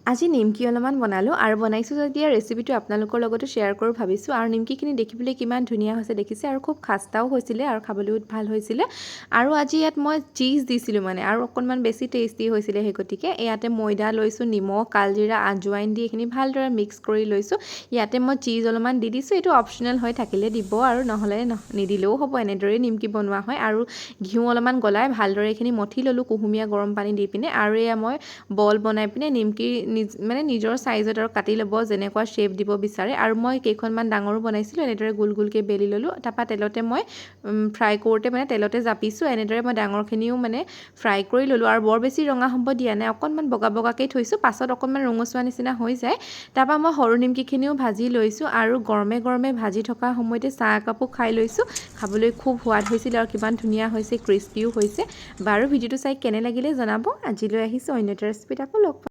আজি নিমকি অলপমান বনালোঁ আৰু বনাইছোঁ যেতিয়া ৰেচিপিটো আপোনালোকৰ লগতো শ্বেয়াৰ কৰোঁ ভাবিছোঁ। আৰু নিমকিখিনি দেখিবলৈ কিমান ধুনীয়া হৈছে দেখিছে, আৰু খুব খাস্তাও হৈছিলে আৰু খাবলৈও ভাল হৈছিলে। আৰু আজি ইয়াত মই চীজ দিছিলোঁ আৰু অকণমান বেছি টেষ্টি হৈছিলে। সেই গতিকে ইয়াতে ময়দা লৈছোঁ, নিমখ, কালজিৰা, আজৱাইন দি এইখিনি ভালদৰে মিক্স কৰি লৈছোঁ। ইয়াতে মই চীজ অলপমান দি দিছোঁ, এইটো অপশ্যনেল হয়, থাকিলে দিব আৰু নহ'লে নিদিলেও হ'ব। এনেদৰেই নিমকি বনোৱা হয়। আৰু ঘিউ অলপমান গলাই ভালদৰে এইখিনি মঠি ল'লোঁ কুহুমীয়া গৰম পানী দি পিনে। আৰু এয়া মই বল বনাই পিনে নিমকি নিজৰ চাইজত আৰু কাটি ল'ব, যেনেকুৱা শ্বেপ দিব বিচাৰে। আৰু মই কেইখনমান ডাঙৰো বনাইছিলোঁ, এনেদৰে গোল গোলকৈ বেলি ল'লোঁ। তাৰপৰা তেলতে মই ফ্ৰাই কৰোঁতে তেলতে জাপিছোঁ। এনেদৰে মই ডাঙৰখিনিও ফ্ৰাই কৰি ল'লোঁ। আৰু বৰ বেছি ৰঙা হ'ব দিয়া নাই, অকণমান বগা বগাকৈ থৈছোঁ, পাছত অকণমান ৰঙচুৱা নিচিনা হৈ যায়। তাৰপৰা মই সৰু নিমকিখিনিও ভাজি লৈছোঁ আৰু গৰমে গৰমে ভাজি থকা সময়তে চাহ একাপো খাই লৈছোঁ। খাবলৈ খুব সোৱাদ হৈছিল আৰু কিমান ধুনীয়া হৈছে, ক্ৰিস্পিও হৈছে। বাৰু ভিডিঅ'টো চাই কেনে লাগিলে জনাব। আজিলৈ আহিছোঁ, অন্য এটা ৰেচিপিত আকৌ লগ পাম।